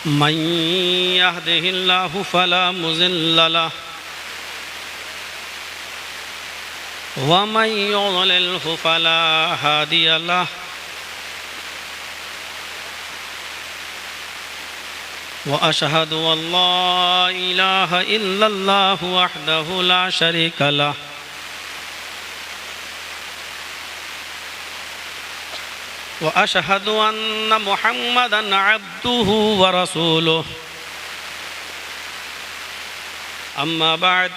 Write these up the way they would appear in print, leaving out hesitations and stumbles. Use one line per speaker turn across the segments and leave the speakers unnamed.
मन यहदिहिल्लाहु फला मुज़िल्ल लह व मन युज़लिल्हु फला हादिय लह व अशहदु अल्ला इलाहा इल्लल्लाहु वहदहु ला शरीक लह व अशहदु अन्न मुहम्मदन अब्दुहु व रसूलुहु अम्मा बाद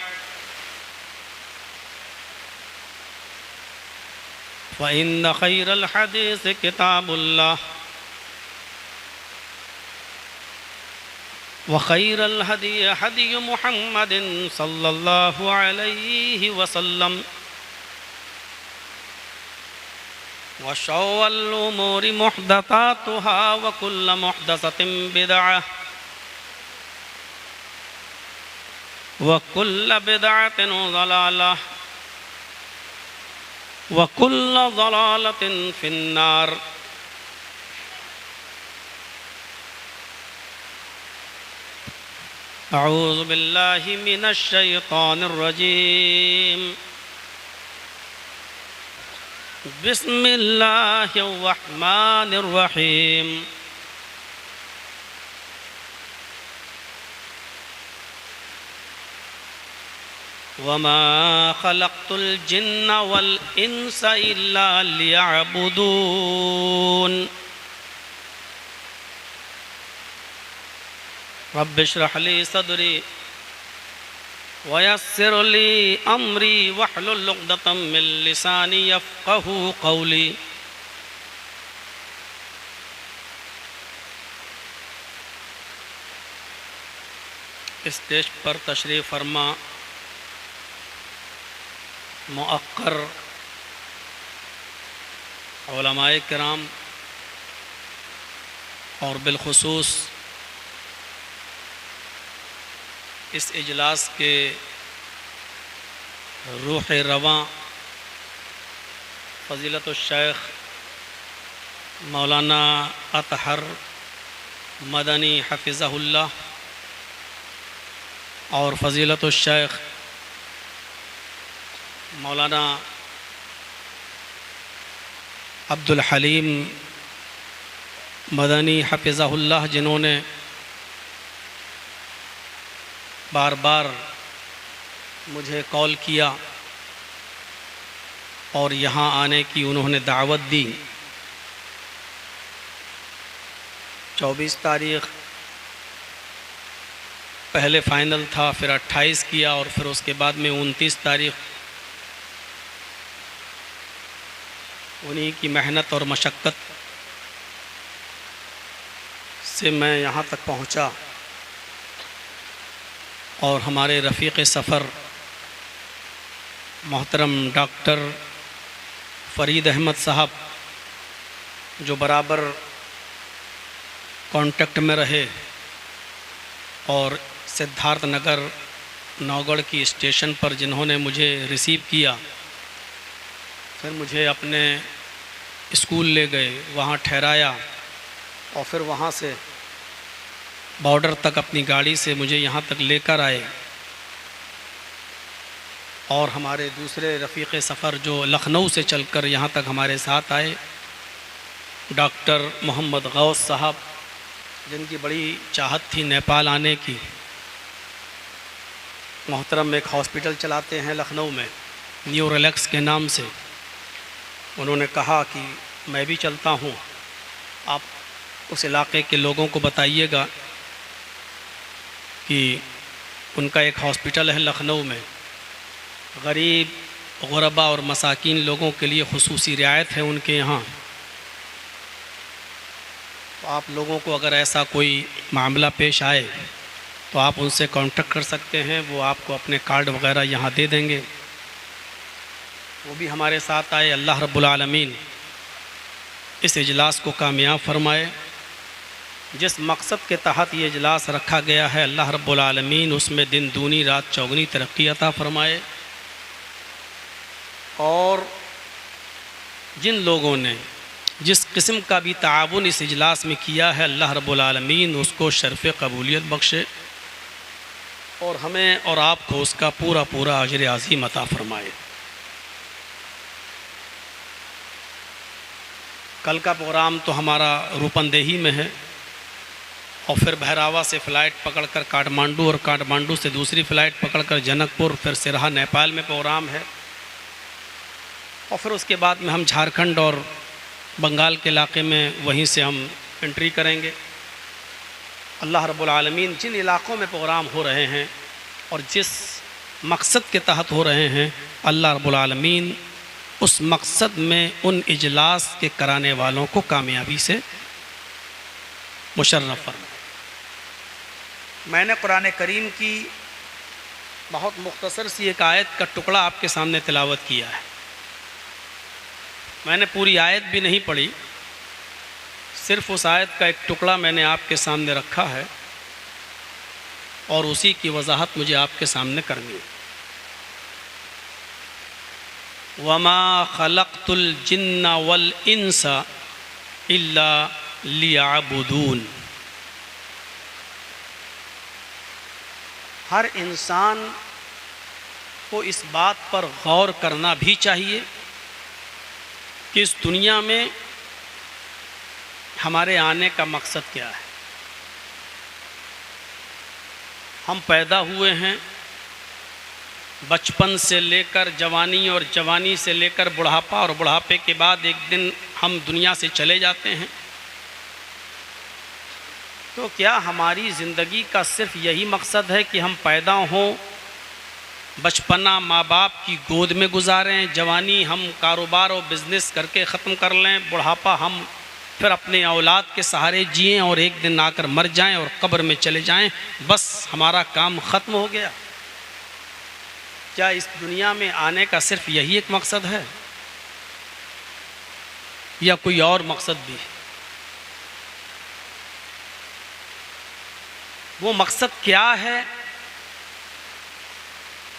फ़इन्न खैरल हदीस किताबुल्लाह व खैरल हदी हदी मुहम्मदिन सल्लल्लाहु अलैहि वसल्लम व शर्रिल उमूरि मुहदसातुहा व कुल्लु मुहदसतिन बिदअह व कुल्लु बिदअतिन ज़लालह व कुल्लु ज़लालतिन फिन्नार। अऊज़ु बिल्लाहि मिनश शैतानिर रजीम। बिस्मिल्लाहिर रहमानिर रहीम। वमा खलक़तुल जिन्न वल इंस इल्ला लियअबुदून। रब्बिश्रह ली सदरी वयस्सिर ली अमरी वहलुल उक़दतम मिन लिसानी यफ़क़हू क़ौली। स्टेज पर तशरीफ़ फरमा मुअक्कर उलमाए किराम और बिलखुसूस इस इजलास के रूह रवां फ़ज़ीलतुश शेख मौलाना अतहर मदनी हफ़िज़हुल्लाह और फ़ज़ीलतुश शेख मौलाना अब्दुल हलीम मदनी हफ़िज़हुल्लाह, जिन्होंने बार बार मुझे कॉल किया और यहाँ आने की उन्होंने दावत दी। 24 तारीख़ पहले फ़ाइनल था, फिर 28 किया और फिर उसके बाद में 29 तारीख़ उन्हीं की मेहनत और मशक्क़त से मैं यहाँ तक पहुँचा। और हमारे रफ़ीक़ सफ़र मोहतरम डॉक्टर फ़रीद अहमद साहब, जो बराबर कांटेक्ट में रहे और सिद्धार्थ नगर नौगढ़ की स्टेशन पर जिन्होंने मुझे रिसीव किया, फिर मुझे अपने स्कूल ले गए, वहाँ ठहराया और फिर वहाँ से बॉर्डर तक अपनी गाड़ी से मुझे यहाँ तक लेकर आए। और हमारे दूसरे रफ़ीक़ सफ़र जो लखनऊ से चलकर यहाँ तक हमारे साथ आए, डॉक्टर मोहम्मद गौस साहब, जिनकी बड़ी चाहत थी नेपाल आने की। मोहतरम एक हॉस्पिटल चलाते हैं लखनऊ में न्यू रिलैक्स के नाम से। उन्होंने कहा कि मैं भी चलता हूँ, आप उस इलाके के लोगों को बताइएगा कि उनका एक हॉस्पिटल है लखनऊ में, गरीब गुरबा और मसाकीन लोगों के लिए खुसूसी रियायत है उनके यहाँ। तो आप लोगों को अगर ऐसा कोई मामला पेश आए तो आप उनसे कांटेक्ट कर सकते हैं, वो आपको अपने कार्ड वगैरह यहाँ दे देंगे। वो भी हमारे साथ आए। अल्लाह रब्बुल आलमीन इस इजलास को कामयाब फरमाए। जिस मकसद के तहत ये इजलास रखा गया है, अल्लाह रब्बुल आलमीन उसमें दिन दूनी रात चौगुनी तरक्की अता फरमाए। और जिन लोगों ने जिस किस्म का भी ताउन इस इजलास में किया है, अल्लाह रब्बुल आलमीन उसको शर्फ़ कबूलियत बख्शे और हमें और आपको उसका पूरा पूरा अजर अज़ीम अता फ़रमाए। कल का प्रोग्राम तो हमारा रूपंदेही में है और फिर बहरावा से फ़्लाइट पकड़कर काठमांडू और काठमांडू से दूसरी फ़्लाइट पकड़कर जनकपुर, फिर सिरहा नेपाल में प्रोग्राम है और फिर उसके बाद में हम झारखंड और बंगाल के इलाके में वहीं से हम एंट्री करेंगे। अल्लाह रब्बुल आलमीन जिन इलाक़ों में प्रोग्राम हो रहे हैं और जिस मकसद के तहत हो रहे हैं, अल्लाह रब्बुल आलमीन उस मकसद में उन इजलास के कराने वालों को कामयाबी से मुशर्रफ फरमाए। मैंने कुरान करीम की बहुत मुख्तसर सी एक आयत का टुकड़ा आपके सामने तिलावत किया है। मैंने पूरी आयत भी नहीं पढ़ी, सिर्फ उस आयत का एक टुकड़ा मैंने आपके सामने रखा है और उसी की वजाहत मुझे आपके सामने करनी है। वमा खलक़तुल जिन्ना वल इंसा इल्ला लियअबुदून। हर इंसान को इस बात पर गौर करना भी चाहिए कि इस दुनिया में हमारे आने का मकसद क्या है। हम पैदा हुए हैं, बचपन से लेकर जवानी और जवानी से लेकर बुढ़ापा और बुढ़ापे के बाद एक दिन हम दुनिया से चले जाते हैं। तो क्या हमारी ज़िंदगी का सिर्फ यही मकसद है कि हम पैदा हों, बचपना माँ बाप की गोद में गुजारें, जवानी हम कारोबार और बिज़नेस करके ख़त्म कर लें, बुढ़ापा हम फिर अपने औलाद के सहारे जिएं और एक दिन आकर मर जाएं और कब्र में चले जाएं, बस हमारा काम ख़त्म हो गया? क्या इस दुनिया में आने का सिर्फ यही एक मकसद है या कोई और मकसद भी है? वो मकसद क्या है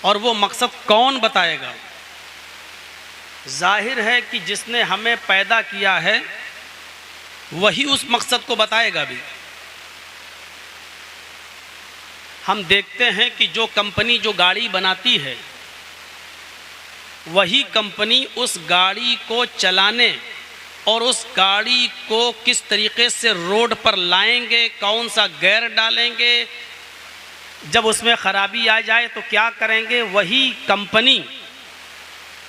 और वो मकसद कौन बताएगा? जाहिर है कि जिसने हमें पैदा किया है वही उस मकसद को बताएगा भी। हम देखते हैं कि जो कंपनी जो गाड़ी बनाती है वही कंपनी उस गाड़ी को चलाने और उस गाड़ी को किस तरीके से रोड पर लाएंगे, कौन सा गियर डालेंगे, जब उसमें ख़राबी आ जाए तो क्या करेंगे, वही कंपनी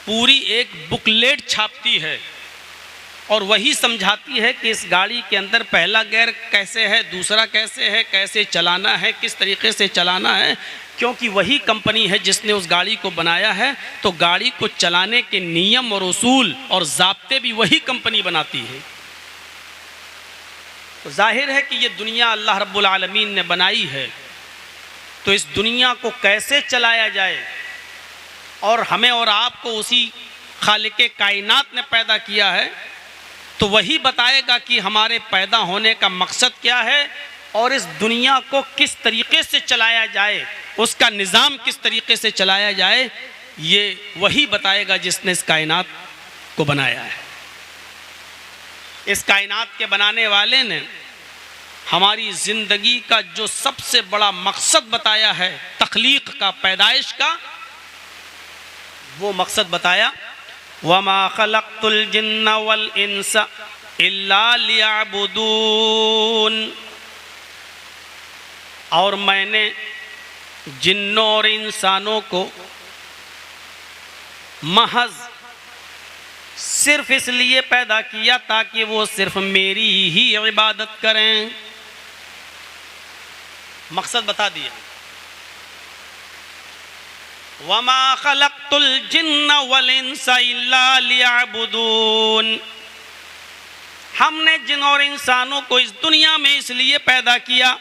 पूरी एक बुकलेट छापती है और वही समझाती है कि इस गाड़ी के अंदर पहला गियर कैसे है, दूसरा कैसे है, कैसे चलाना है, किस तरीके से चलाना है। क्योंकि वही कंपनी है जिसने उस गाड़ी को बनाया है, तो गाड़ी को चलाने के नियम और उसूल और ज़ाब्ते भी वही कंपनी बनाती है। तो जाहिर है कि ये दुनिया अल्लाह रब्बुल आलमीन ने बनाई है, तो इस दुनिया को कैसे चलाया जाए और हमें और आपको उसी खालिके कायनात ने पैदा किया है, तो वही बताएगा कि हमारे पैदा होने का मकसद क्या है और इस दुनिया को किस तरीके से चलाया जाए, उसका निज़ाम किस तरीके से चलाया जाए, ये वही बताएगा जिसने इस कायनात को बनाया है। इस कायनात के बनाने वाले ने हमारी ज़िंदगी का जो सबसे बड़ा मकसद बताया है, तख्लीक का, पैदाइश का, वो मकसद बताया, वमा खलक़तुल जिन्ना वल इंसा इल्ला लियअबुदून। और मैंने जिन्नों और इंसानों को महज सिर्फ इसलिए पैदा किया ताकि वो सिर्फ मेरी ही इबादत करें। मकसद बता दिया। वमा खलक़तुल जिन्ना वल इंसा इल्ला लियअबुदून। हमने जिन और इंसानों को इस दुनिया में इसलिए पैदा किया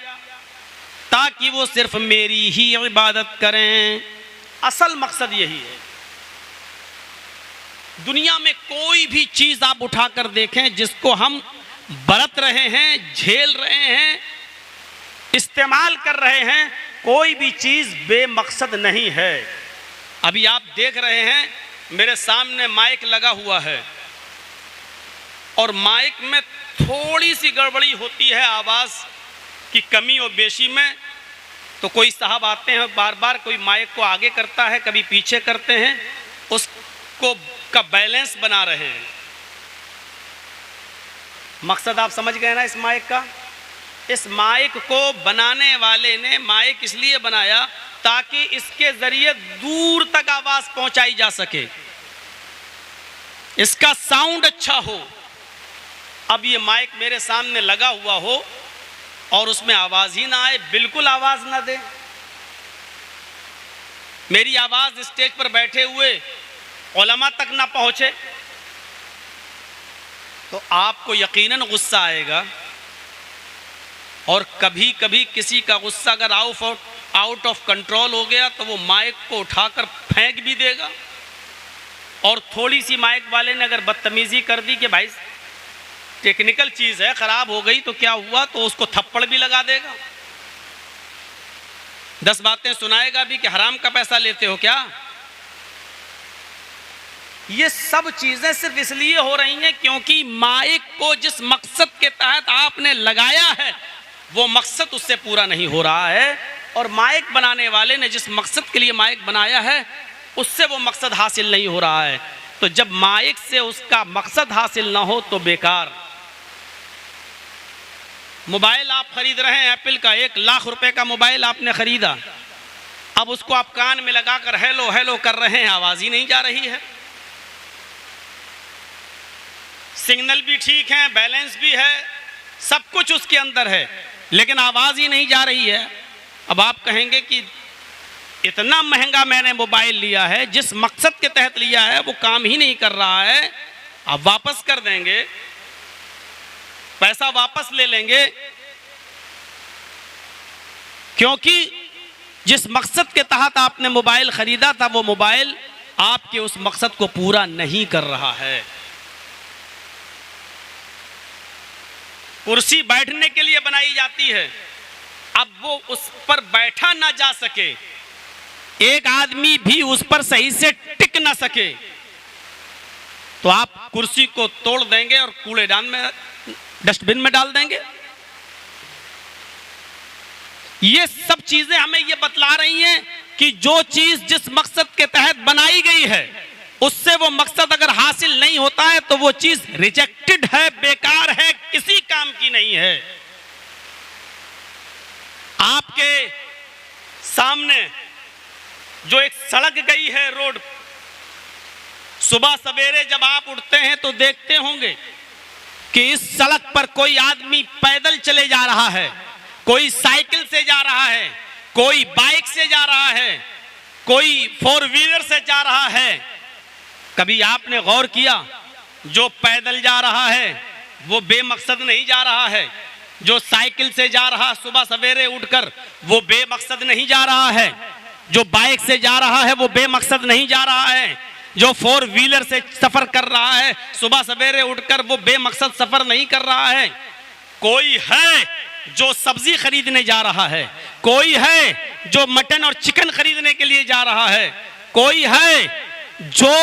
ताकि वो सिर्फ मेरी ही इबादत करें। असल मकसद यही है। दुनिया में कोई भी चीज़ आप उठाकर देखें जिसको हम बरत रहे हैं, झेल रहे हैं, इस्तेमाल कर रहे हैं, कोई भी चीज़ बेमकसद नहीं है। अभी आप देख रहे हैं मेरे सामने माइक लगा हुआ है और माइक में थोड़ी सी गड़बड़ी होती है आवाज़ की कमी और बेशी में, तो कोई साहब आते हैं बार बार, कोई माइक को आगे करता है कभी पीछे करते हैं, उसको का बैलेंस बना रहे हैं। मकसद आप समझ गए ना इस माइक का? इस माइक को बनाने वाले ने माइक इसलिए बनाया ताकि इसके जरिए दूर तक आवाज पहुंचाई जा सके, इसका साउंड अच्छा हो। अब ये माइक मेरे सामने लगा हुआ हो और उसमें आवाज ही ना आए, बिल्कुल आवाज ना दे, मेरी आवाज स्टेज पर बैठे हुए उलमा तक ना पहुंचे, तो आपको यकीनन गुस्सा आएगा। और कभी कभी किसी का गुस्सा अगर आउट ऑफ कंट्रोल हो गया तो वो माइक को उठाकर फेंक भी देगा। और थोड़ी सी माइक वाले ने अगर बदतमीजी कर दी कि भाई टेक्निकल चीज है, खराब हो गई तो क्या हुआ, तो उसको थप्पड़ भी लगा देगा, 10 बातें सुनाएगा भी कि हराम का पैसा लेते हो क्या। ये सब चीजें सिर्फ इसलिए हो रही हैं क्योंकि माइक को जिस मकसद के तहत आपने लगाया है वो मकसद उससे पूरा नहीं हो रहा है, और माइक बनाने वाले ने जिस मकसद के लिए माइक बनाया है उससे वो मकसद हासिल नहीं हो रहा है। तो जब माइक से उसका मकसद हासिल ना हो तो बेकार। मोबाइल आप खरीद रहे हैं एप्पल का, 1 लाख रुपए का मोबाइल आपने खरीदा, अब उसको आप कान में लगाकर हेलो हेलो कर रहे हैं, आवाज ही नहीं जा रही है, सिग्नल भी ठीक है, बैलेंस भी है, सब कुछ उसके अंदर है, लेकिन आवाज ही नहीं जा रही है। अब आप कहेंगे कि इतना महंगा मैंने मोबाइल लिया है, जिस मकसद के तहत लिया है वो काम ही नहीं कर रहा है, आप वापस कर देंगे, पैसा वापस ले लेंगे, क्योंकि जिस मकसद के तहत आपने मोबाइल खरीदा था वो मोबाइल आपके उस मकसद को पूरा नहीं कर रहा है। कुर्सी बैठने के लिए बनाई जाती है, अब वो उस पर बैठा ना जा सके, एक आदमी भी उस पर सही से टिक ना सके, तो आप कुर्सी को तोड़ देंगे और कूड़ेदान में, डस्टबिन में डाल देंगे। ये सब चीजें हमें ये बतला रही हैं कि जो चीज जिस मकसद के तहत बनाई गई है उससे वो मकसद अगर हासिल नहीं होता है तो वो चीज रिजेक्टेड है, बेकार है, किसी काम की नहीं है। आपके सामने जो एक सड़क गई है रोड, सुबह सवेरे जब आप उठते हैं तो देखते होंगे कि इस सड़क पर कोई आदमी पैदल चले जा रहा है, कोई साइकिल से जा रहा है, कोई बाइक से जा रहा है, कोई 4 व्हीलर से जा रहा है। कभी आपने गौर किया जो पैदल जा रहा है वो बेमकसद नहीं जा रहा है, जो साइकिल से जा रहा सुबह सवेरे उठकर वो बेमकसद नहीं जा रहा है, जो बाइक से जा रहा है वो बेमकसद नहीं जा रहा है, जो 4 व्हीलर से सफर कर रहा है सुबह सवेरे उठकर वो बेमकसद सफर नहीं कर रहा है। कोई है जो सब्जी खरीदने जा रहा है, कोई है जो मटन और चिकन खरीदने के लिए जा रहा है, कोई है जो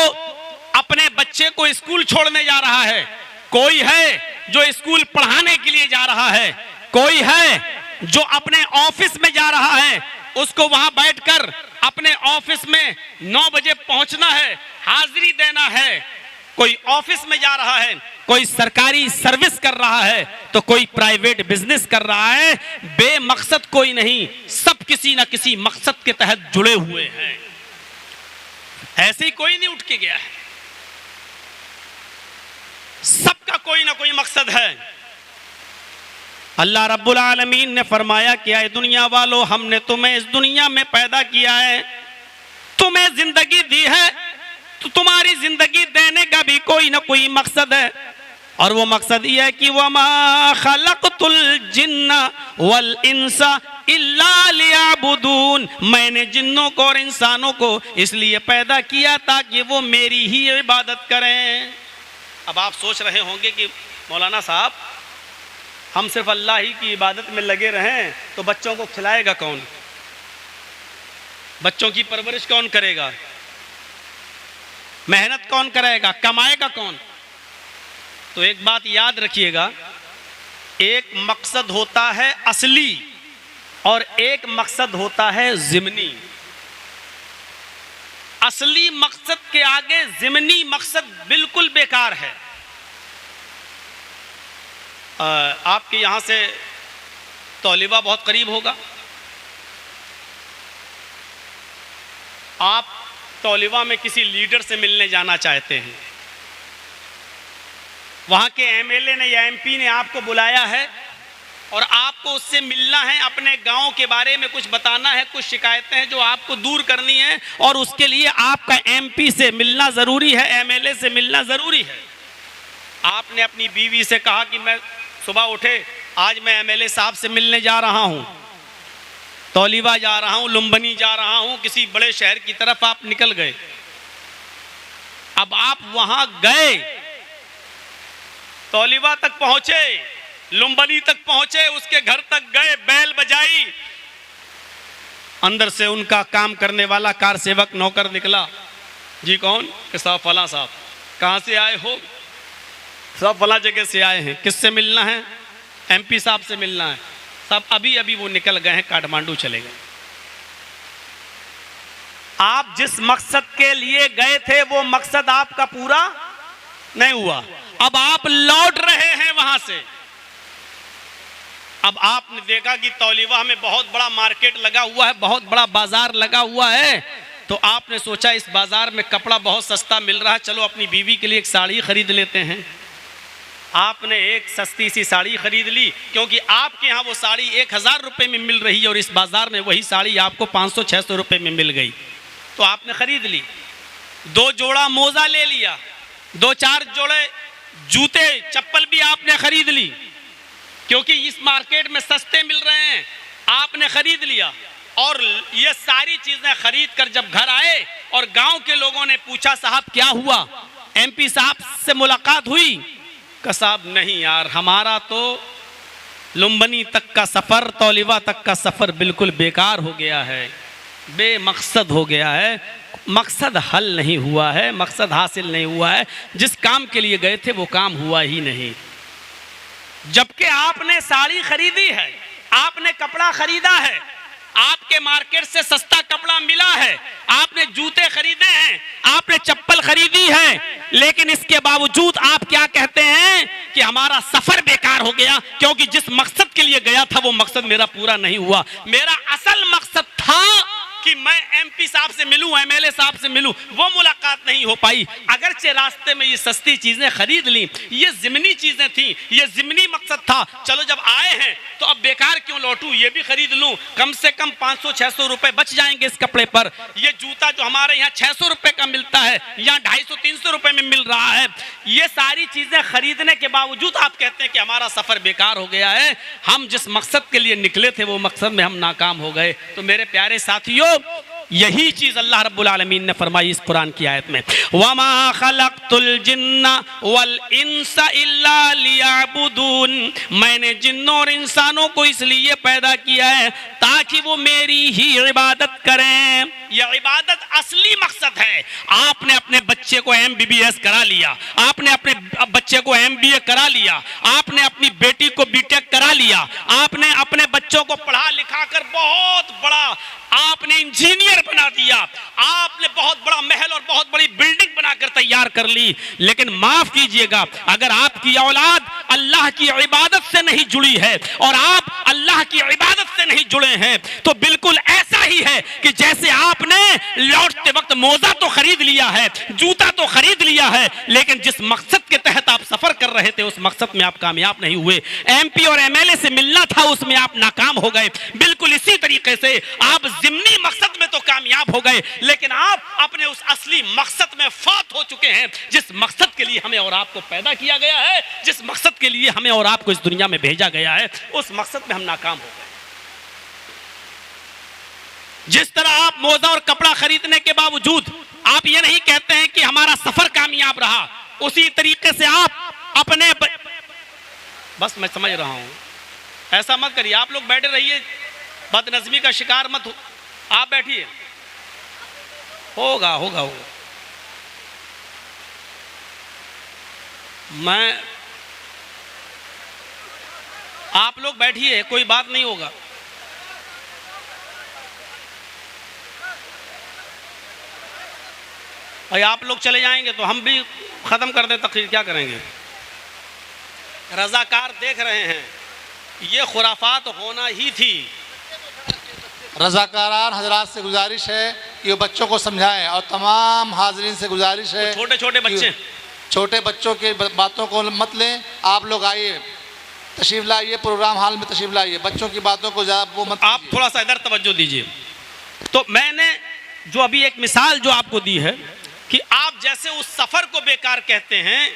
अपने बच्चे को स्कूल छोड़ने जा रहा है, कोई है जो स्कूल पढ़ाने के लिए जा रहा है, कोई है जो अपने ऑफिस में जा रहा है, उसको वहां बैठकर अपने ऑफिस में 9 बजे पहुंचना है, हाजिरी देना है। कोई ऑफिस में जा रहा है, कोई सरकारी सर्विस कर रहा है, तो कोई प्राइवेट बिजनेस कर रहा है। बेमकसद कोई नहीं, सब किसी ना किसी मकसद के तहत जुड़े हुए हैं। ऐसे ही कोई नहीं उठ के गया है, सबका कोई ना कोई मकसद है। अल्लाह रब्बुल आलमीन ने फरमाया कि आए दुनिया वालों, हमने तुम्हें इस दुनिया में पैदा किया है, तुम्हें जिंदगी दी है, तो तुम्हारी जिंदगी देने का भी कोई ना कोई मकसद है, और वो मकसद ये है कि वमा खलक़तुल जिन्ना वल इंसा इल्ला लियअबुदून, मैंने जिन्नों को और इंसानों को इसलिए पैदा किया ताकि वो मेरी ही इबादत करें। अब आप सोच रहे होंगे कि मौलाना साहब हम सिर्फ अल्लाह ही की इबादत में लगे रहें तो बच्चों को खिलाएगा कौन, बच्चों की परवरिश कौन करेगा, मेहनत कौन करेगा, कमाएगा कौन। तो एक बात याद रखिएगा, एक मकसद होता है असली और एक मकसद होता है ज़िमनी। असली मकसद के आगे ज़िमनी मकसद बिल्कुल बेकार है। आपके यहाँ से तौलिबा बहुत करीब होगा, आप तौलिबा में किसी लीडर से मिलने जाना चाहते हैं, वहाँ के एमएलए ने या एमपी ने आपको बुलाया है और आपको उससे मिलना है, अपने गांव के बारे में कुछ बताना है, कुछ शिकायतें हैं जो आपको दूर करनी है और उसके लिए आपका एमपी से मिलना ज़रूरी है, एमएलए से मिलना ज़रूरी है। आपने अपनी बीवी से कहा कि मैं सुबह उठे आज मैं एमएलए साहब से मिलने जा रहा हूँ, तौलिबा जा रहा हूँ, लुम्बनी जा रहा हूँ, किसी बड़े शहर की तरफ आप निकल गए। अब आप वहाँ गए, तौलिबा तक पहुँचे, लुम्बनी तक पहुंचे, उसके घर तक गए, बैल बजाई, अंदर से उनका काम करने वाला कार सेवक नौकर निकला। जी कौन? कि साहब फला साहब। कहाँ से आए हो? सब फला जगह से आए हैं। किससे मिलना है? एमपी साहब से मिलना है। सब अभी अभी वो निकल गए हैं, काठमांडू चले गए। आप जिस मकसद के लिए गए थे वो मकसद आपका पूरा नहीं हुआ। अब आप लौट रहे हैं वहां से। अब आपने देखा कि तौलिबा में बहुत बड़ा मार्केट लगा हुआ है, बहुत बड़ा बाजार लगा हुआ है, तो आपने सोचा इस बाजार में कपड़ा बहुत सस्ता मिल रहा है, चलो अपनी बीवी के लिए एक साड़ी खरीद लेते हैं। आपने एक सस्ती सी साड़ी खरीद ली, क्योंकि आपके यहाँ वो साड़ी 1000 रुपये में मिल रही है और इस बाजार में वही साड़ी आपको 500-600 रुपये में मिल गई, तो आपने खरीद ली। 2 जोड़ा मोजा ले लिया, 2-4 जोड़े जूते चप्पल भी आपने खरीद ली, क्योंकि इस मार्केट में सस्ते मिल रहे हैं, आपने खरीद लिया। और ये सारी चीजें खरीद कर जब घर आए और गांव के लोगों ने पूछा साहब क्या हुआ, एमपी साहब से मुलाकात हुई? का साहब नहीं यार, हमारा तो लुम्बनी तक का सफर, तौलिबा तक का सफर बिल्कुल बेकार हो गया है, बेमकसद हो गया है, मकसद हल नहीं हुआ है, मकसद हासिल नहीं हुआ है, जिस काम के लिए गए थे वो काम हुआ ही नहीं। जबकि आपने साड़ी खरीदी है, आपने कपड़ा खरीदा है, आपके मार्केट से सस्ता कपड़ा मिला है, आपने जूते खरीदे हैं, आपने चप्पल खरीदी है, लेकिन इसके बावजूद आप क्या कहते हैं कि हमारा सफर बेकार हो गया, क्योंकि जिस मकसद के लिए गया था वो मकसद मेरा पूरा नहीं हुआ। मेरा असल मकसद था कि मैं एमपी साहब से मिलूं, एमएलए साहब से मिलूं, वो मुलाकात नहीं हो पाई। अगरचे रास्ते में ये सस्ती चीजें खरीद ली, ये ज़िमनी चीजें थी, ये ज़िमनी मकसद था, चलो जब आए हैं तो अब बेकार क्यों लौटूं, ये भी खरीद लूं, कम से कम 500-600 रुपए बच जाएंगे इस कपड़े पर। ये जूता जो हमारे यहाँ 600 रुपए का मिलता है, यहाँ 250-300 रुपए में मिल रहा है। ये सारी चीजें खरीदने के बावजूद आप कहते हैं कि हमारा सफर बेकार हो गया है, हम जिस मकसद के लिए निकले थे वो मकसद में हम नाकाम हो गए। तो मेरे प्यारे साथियों, यही चीज अल्लाह रब्बुल आलमीन ने फरमाई इस कुरान की आयत में, वमा खलक़तुल जिन्ना वल इंसा इल्ला लियअबुदून, मैंने जिन्नों और इंसानों को इसलिए पैदा किया है ताकि वो मेरी ही इबादत करें। यह इबादत असली मकसद है। आपने अपने बच्चे को MBBS करा लिया, आपने अपने बच्चे को MBA करा लिया, आपने अपनी बेटी को BTech करा लिया, आपने अपने बच्चों को पढ़ा लिखा कर बहुत बड़ा आपने इंजीनियर बना दिया, आपने बहुत बड़ा महल और बहुत बड़ी बिल्डिंग बनाकर तैयार कर ली, लेकिन माफ कीजिएगा, अगर आपकी औलाद अल्लाह की इबादत से नहीं जुड़ी है और आप अल्लाह की इबादत से नहीं जुड़े हैं, तो बिल्कुल ऐसा ही है कि जैसे आपने लौटते वक्त मोजा तो खरीद लिया है, जूता तो खरीद लिया है, लेकिन जिस मकसद के तहत आप सफर कर रहे थे उस मकसद में आप कामयाब नहीं हुए। MP और MLA से मिलना था, उसमें आप नाकाम हो गए। बिल्कुल इसी तरीके से आप ज़िमनी मकसद में तो कामयाब हो गए, लेकिन आप अपने उस असली मकसद में फात हो चुके हैं, जिस मकसद के लिए हमें और आपको पैदा किया गया है, जिस मकसद के लिए हमें और आपको इस दुनिया में भेजा गया है, उस मकसद में हम नाकाम हो गए। जिस तरह आप मोजा और कपड़ा खरीदने के बावजूद आप ये नहीं कहते हैं कि हमारा सफर कामयाब रहा, उसी तरीके से आप अपने बस मैं समझ रहा हूं, ऐसा मत करिए, आप लोग बैठे रहिए, बदनज़मी का शिकार मत हो, आप बैठिए, होगा होगा होगा। मैं आप लोग बैठिए, कोई बात नहीं होगा। और आप लोग चले जाएंगे तो हम भी ख़त्म कर दें तकरीर, क्या करेंगे। रज़ाकार देख रहे हैं, ये खुराफात होना ही थी।
रज़ाकारान हजरात से गुजारिश है कि वो बच्चों को समझाएं, और तमाम हाजरीन से गुजारिश है,
छोटे छोटे बच्चे,
छोटे बच्चों की बातों को मत लें। आप लोग आइए, तशरीफ़ लाइए, प्रोग्राम हॉल में तशरीफ़ लाइए, बच्चों की बातों को ज़्यादा वो मत।
आप थोड़ा सा इधर तवज्जो दीजिए। तो मैंने जो अभी एक मिसाल जो आपको दी है कि आप जैसे उस सफ़र को बेकार कहते हैं,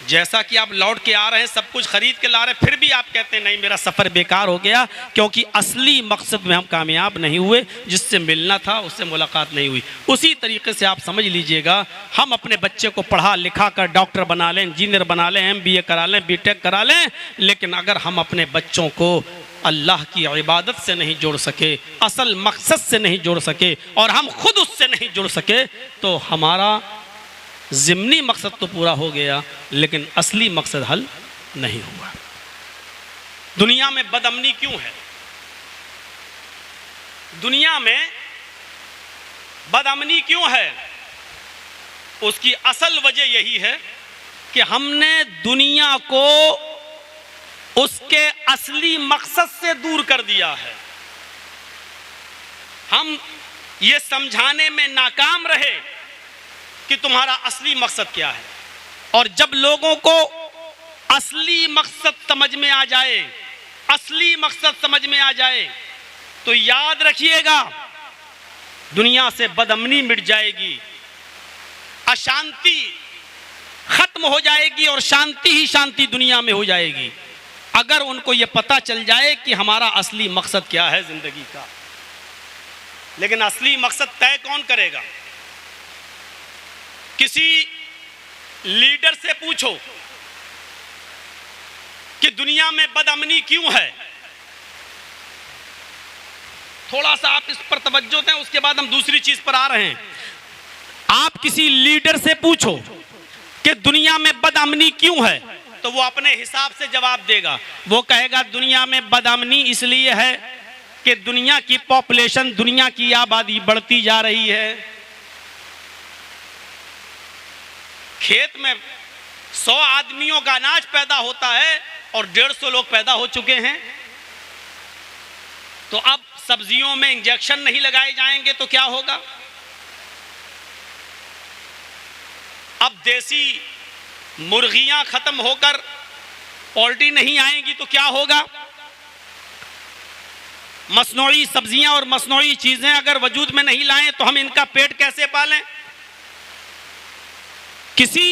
जैसा कि आप लौट के आ रहे हैं, सब कुछ खरीद के ला रहे हैं, फिर भी आप कहते हैं नहीं मेरा सफ़र बेकार हो गया, क्योंकि असली मकसद में हम कामयाब नहीं हुए, जिससे मिलना था उससे मुलाकात नहीं हुई। उसी तरीके से आप समझ लीजिएगा, हम अपने बच्चे को पढ़ा लिखा कर डॉक्टर बना लें, इंजीनियर बना लें, MBA करा लें, BTech करा लें, लेकिन अगर हम अपने बच्चों को अल्लाह की इबादत से नहीं जोड़ सके, असल मकसद से नहीं जोड़ सके, और हम खुद उससे नहीं जुड़ सके, तो हमारा ज़िम्नी मकसद तो पूरा हो गया, लेकिन असली मकसद हल नहीं हुआ। दुनिया में बदअमनी क्यों है? दुनिया में बदअमनी क्यों है? उसकी असल वजह यही है कि हमने दुनिया को उसके असली मकसद से दूर कर दिया है। हम ये समझाने में नाकाम रहे कि तुम्हारा असली मकसद क्या है, और जब लोगों को असली मकसद समझ में आ जाए, असली मकसद समझ में आ जाए, तो याद रखिएगा दुनिया से बदअमनी मिट जाएगी, अशांति खत्म हो जाएगी, और शांति ही शांति दुनिया में हो जाएगी, अगर उनको ये पता चल जाए कि हमारा असली मकसद क्या है जिंदगी का। लेकिन असली मकसद तय कौन करेगा? किसी लीडर से पूछो कि दुनिया में बदअमनी क्यों है। थोड़ा सा आप इस पर तवज्जो दें, उसके बाद हम दूसरी चीज पर आ रहे हैं। आप किसी लीडर से पूछो कि दुनिया में बदअमनी क्यों है, तो वो अपने हिसाब से जवाब देगा। वो कहेगा दुनिया में बदअमनी इसलिए है कि दुनिया की पॉपुलेशन, दुनिया की आबादी बढ़ती जा रही है। खेत में 100 आदमियों का अनाज पैदा होता है और 150 लोग पैदा हो चुके हैं, तो अब सब्जियों में इंजेक्शन नहीं लगाए जाएंगे तो क्या होगा? अब देसी मुर्गियां खत्म होकर पोल्ट्री नहीं आएंगी तो क्या होगा? मसनूई सब्जियां और मसनूई चीजें अगर वजूद में नहीं लाएं तो हम इनका पेट कैसे पालें? किसी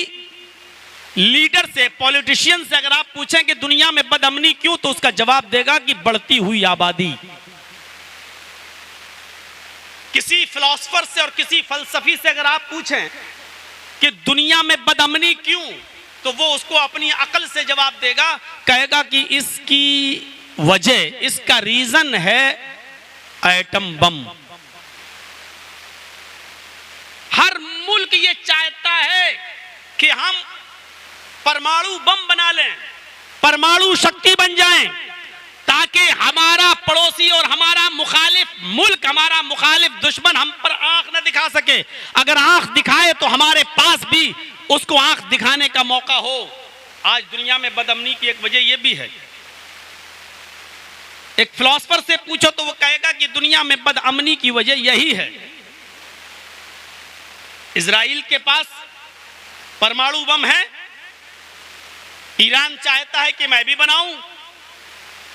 लीडर से, पॉलिटिशियन से अगर आप पूछें कि दुनिया में बदअमनी क्यों, तो उसका जवाब देगा कि बढ़ती हुई आबादी। किसी फिलोसफर से और किसी फलसफी से अगर आप पूछें कि दुनिया में बदअमनी क्यों, तो वो उसको अपनी अकल से जवाब देगा, कहेगा कि इसकी वजह, इसका रीजन है एटम बम। हर मुल्क ये चाहता है कि हम परमाणु बम बना लें, परमाणु शक्ति बन जाएं, ताकि हमारा पड़ोसी और हमारा मुखालिफ मुल्क, हमारा मुखालिफ दुश्मन हम पर आंख न दिखा सके। अगर आंख दिखाए तो हमारे पास भी उसको आंख दिखाने का मौका हो। आज दुनिया में बदअमनी की एक वजह यह भी है। एक फिलोसफर से पूछो तो वो कहेगा कि दुनिया में बदअमनी की वजह यही है, इजराइल के पास परमाणु बम है, ईरान चाहता है कि मैं भी बनाऊं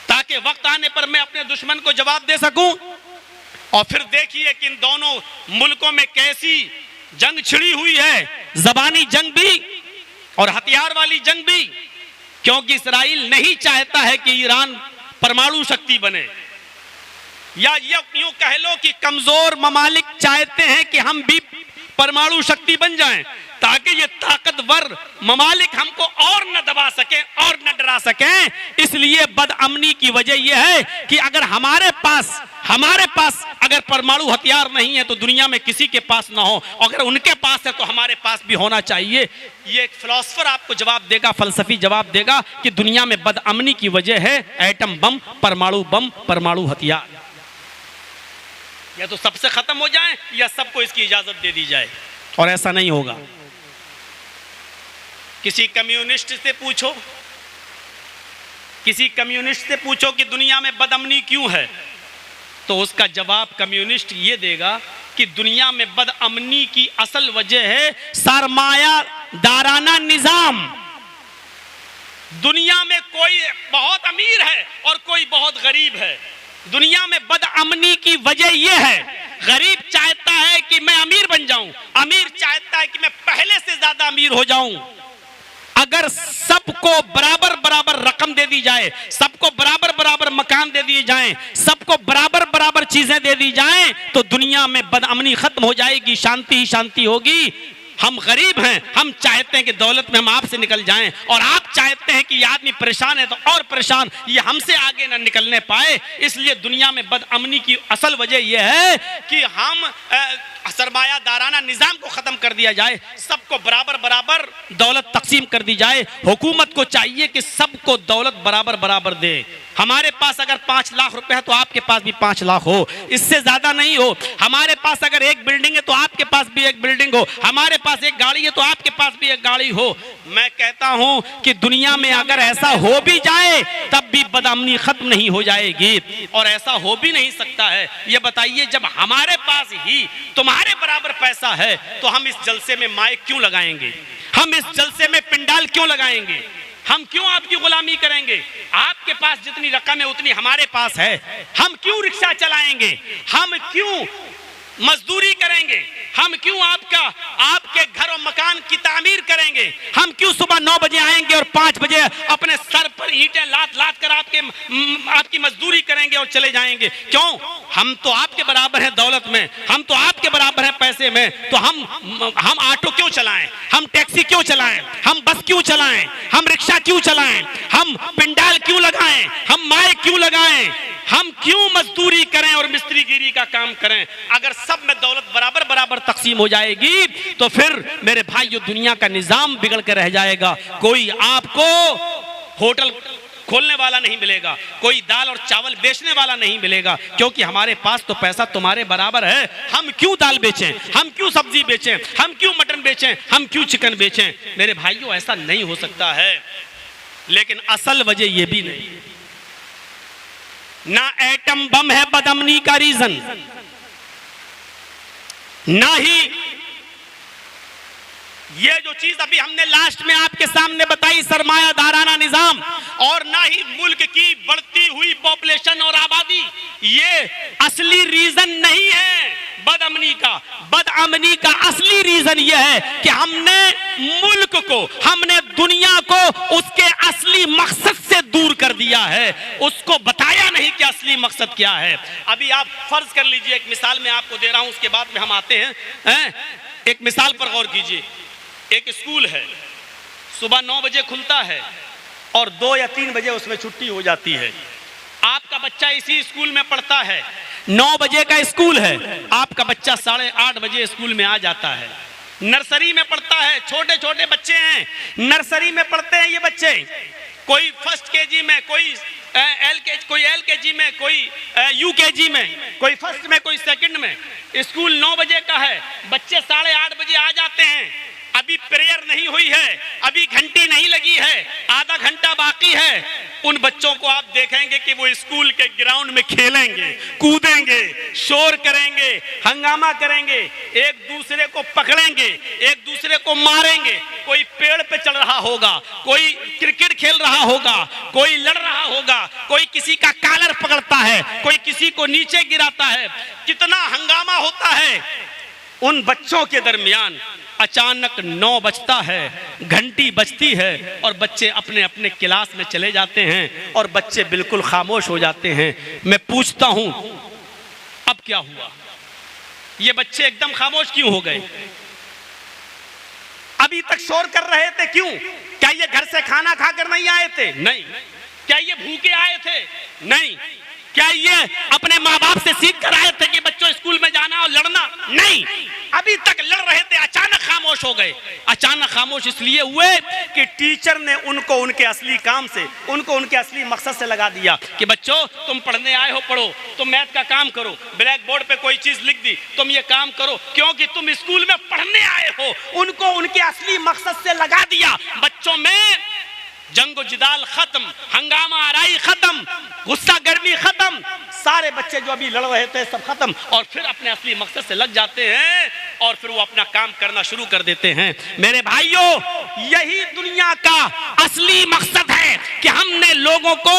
ताकि वक्त आने पर मैं अपने दुश्मन को जवाब दे सकूं। और फिर देखिए कि इन दोनों मुल्कों में कैसी जंग छिड़ी हुई है, ज़बानी जंग भी और हथियार वाली जंग भी, क्योंकि इस्राइल नहीं चाहता है कि ईरान परमाणु शक्ति बने। या यूं कह लो कि कमजोर ममालिक चाहते हैं कि हम भी परमाणु शक्ति बन जाएं, ताकि ये ताकतवर ममालिक हमको और न दबा सके और न डरा करा सकें। इसलिए बदअमनी की वजह यह है कि अगर हमारे पास अगर परमाणु हथियार नहीं है तो दुनिया में किसी के पास ना हो, अगर उनके पास है तो हमारे पास भी होना चाहिए। ये एक फिलोसफर आपको जवाब देगा, फलसफी जवाब देगा कि दुनिया में बदअमनी की वजह है एटम बम, परमाणु हथियार। या तो सबसे खत्म हो जाए या सबको इसकी इजाजत दे दी जाए, और ऐसा नहीं होगा। किसी कम्युनिस्ट से पूछो कि दुनिया में बदअमनी क्यों है, तो उसका जवाब कम्युनिस्ट ये देगा कि दुनिया में बदअमनी की असल वजह है सरमायादाराना निजाम। दुनिया में कोई बहुत अमीर है और कोई बहुत गरीब है। दुनिया में बदअमनी की वजह यह है, गरीब चाहता है कि मैं अमीर बन जाऊं, अमीर चाहता है कि मैं पहले से ज्यादा अमीर हो जाऊं। अगर सबको बराबर बराबर रकम दे दी जाए, सबको बराबर बराबर मकान दे दिए जाएं, सबको बराबर बराबर चीजें दे दी जाएं, तो दुनिया में बदअमनी खत्म हो जाएगी, शांति ही शांति होगी। हम गरीब हैं, हम चाहते हैं कि दौलत में हम आपसे निकल जाएं, और आप चाहते हैं कि ये आदमी परेशान है तो और परेशान, ये हमसे आगे ना निकलने पाए। इसलिए दुनिया में बदअमनी की असल वजह यह है कि हम सरमायादाराना निजाम को खत्म कर दिया जाए, सबको बराबर बराबर दौलत तकसीम कर दी जाए। हुकूमत को चाहिए कि सबको दौलत बराबर बराबर दे। हमारे पास अगर 5 लाख रुपए है तो आपके पास भी 5 लाख हो, इससे ज्यादा नहीं हो। हमारे पास अगर एक बिल्डिंग है तो आपके पास भी एक बिल्डिंग हो, हमारे पास एक गाड़ी है तो आपके पास भी एक गाड़ी हो। मैं कहता हूं कि दुनिया में अगर ऐसा हो भी जाए तब भी बदअमनी खत्म नहीं हो जाएगी, और ऐसा हो भी नहीं सकता है। ये बताइए, जब हमारे पास ही तुम्हारे बराबर पैसा है तो हम इस जलसे में माइक क्यों लगाएंगे, हम इस जलसे में पिंडाल क्यों लगाएंगे, हम क्यों आपकी गुलामी करेंगे? आपके पास जितनी रकम है उतनी हमारे पास है, हम क्यों रिक्शा चलाएंगे, हम क्यों मजदूरी करेंगे, हम क्यों आपके घर और मकान की तामीर करेंगे, हम क्यों सुबह 9 बजे आएंगे और 5 बजे अपने सर पर ईंटें लाद कर आपकी मजदूरी करेंगे और चले जाएंगे? क्यों? हम तो आपके बराबर हैं दौलत में, हम तो आपके बराबर हैं पैसे में, तो हम ऑटो क्यों चलाएं, हम टैक्सी क्यों चलाएं, हम बस क्यों चलाएं, हम रिक्शा क्यों चलाएं, हम पिंडाल क्यों लगाएं, हम माइक क्यों लगाएं, हम क्यों मजदूरी करें और मिस्त्रीगिरी का काम करें? अगर सब में दौलत बराबर बराबर तकसीम हो जाएगी तो फिर मेरे भाइयों दुनिया का निजाम बिगड़ के रह जाएगा। कोई आपको होटल खोलने वाला नहीं मिलेगा, कोई दाल और चावल बेचने वाला नहीं मिलेगा, क्योंकि हमारे पास तो पैसा तुम्हारे बराबर है। हम क्यों दाल बेचें, हम क्यों सब्जी बेचें, हम क्यों मटन बेचें, हम क्यों चिकन बेचें? मेरे भाइयों ऐसा नहीं हो सकता है। लेकिन असल वजह यह भी नहीं, ना एटम बम है बदअमनी का रीजन, ना ही ये जो चीज अभी हमने लास्ट में आपके सामने बताई सरमायादाराना निजाम, और ना ही मुल्क की बढ़ती हुई पॉपुलेशन और आबादी, ये असली रीजन नहीं है बदअमनी का। बदअमनी का असली रीजन यह है कि हमने मुल्क को, हमने दुनिया को उसके असली मकसद से दूर कर दिया है, उसको बताया नहीं कि असली मकसद क्या है। अभी आप फर्ज कर लीजिए, एक मिसाल मैं आपको दे रहा हूं, उसके बाद में हम आते हैं। एक मिसाल पर गौर कीजिए। एक स्कूल है, सुबह 9 बजे खुलता है और 2 या 3 बजे उसमें छुट्टी हो जाती है। आपका बच्चा इसी स्कूल में पढ़ता है, 9 बजे का स्कूल है, आपका बच्चा 8:30 बजे स्कूल में आ जाता है। नर्सरी में पढ़ता है, छोटे छोटे बच्चे हैं, नर्सरी में पढ़ते हैं ये बच्चे, कोई फर्स्ट केजी में, कोई एलकेजी में, कोई यूकेजी में, कोई फर्स्ट में, कोई सेकंड में। स्कूल 9 बजे का है, बच्चे 8:30 बजे आ जाते हैं। अभी प्रेयर नहीं हुई है, अभी घंटी नहीं लगी है, आधा घंटा बाकी है। उन बच्चों को आप देखेंगे कि वो स्कूल के ग्राउंड में खेलेंगे, कूदेंगे, शोर करेंगे, हंगामा करेंगे, एक दूसरे को पकड़ेंगे, एक दूसरे को मारेंगे। कोई पेड़ पे चढ़ रहा होगा, कोई क्रिकेट खेल रहा होगा, कोई लड़ रहा होगा, कोई किसी का कॉलर पकड़ता है, कोई किसी को नीचे गिराता है। कितना हंगामा होता है। उन बच्चों के दरमियान अचानक 9 बजता है, घंटी बजती है और बच्चे अपने अपने क्लास में चले जाते हैं और बच्चे बिल्कुल खामोश हो जाते हैं। मैं पूछता हूं अब क्या हुआ, ये बच्चे एकदम खामोश क्यों हो गए? अभी तक शोर कर रहे थे, क्यों? क्या ये घर से खाना खाकर नहीं आए थे? नहीं। क्या ये भूखे आए थे? नहीं। क्या ये अपने माँ बाप से सीख कर आए थे कि बच्चों स्कूल में जाना और लड़ना? नहीं। अभी तक लड़ रहे थे, अचानक खामोश हो गए। अचानक खामोश इसलिए हुए कि टीचर ने उनको उनके असली काम से, उनको उनके असली मकसद से लगा दिया कि बच्चों तुम पढ़ने आए हो, पढ़ो, तुम मैथ का काम करो, ब्लैक बोर्ड पे कोई चीज लिख दी, तुम ये काम करो क्योंकि तुम स्कूल में पढ़ने आए हो। उनको उनके असली मकसद से लगा दिया। बच्चों में जंगो जिदाल खत्म, हंगामा आराई खत्म, गुस्सा गर्मी खत्म, सारे बच्चे जो अभी लड़ रहे थे सब खत्म, और फिर अपने असली मकसद से लग जाते हैं और फिर वो अपना काम करना शुरू कर देते हैं। मेरे भाइयों, यही दुनिया का असली मकसद है कि हमने लोगों को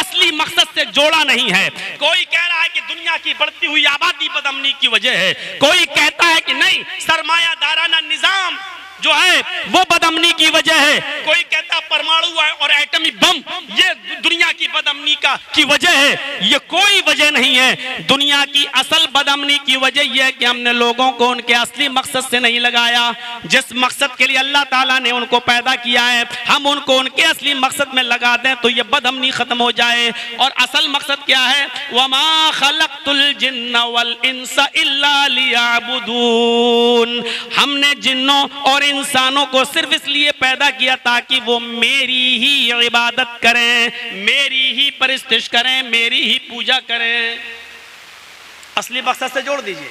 असली मकसद से जोड़ा नहीं है। कोई कह रहा है कि दुनिया की बढ़ती हुई आबादी बदअमनी की वजह है, कोई कहता है कि नहीं सरमायादाराना निजाम जो है वो बदअमनी की वजह है, कोई कहता परमाणु और एटमी बम ये दुनिया की बदअमनी की वजह है। ये कोई वजह नहीं है। दुनिया की असल बदअमनी की वजह यह है कि हमने लोगों को उनके असली मकसद से नहीं लगाया। जिस मकसद के लिए अल्लाह ताला ने उनको पैदा किया है, हम उनको उनके असली मकसद में लगा दें तो ये बदअमनी खत्म हो जाए। और असल मकसद क्या है? वमा खलक़तुल जिन्ना वल इंसा इल्ला लियअबुदून। हमने जिन्नों और इंसानों को सिर्फ इसलिए पैदा किया ताकि वो मेरी ही इबादत करें, मेरी ही परिस्तिश करें, मेरी ही पूजा करें। असली मकसद से जोड़ दीजिए।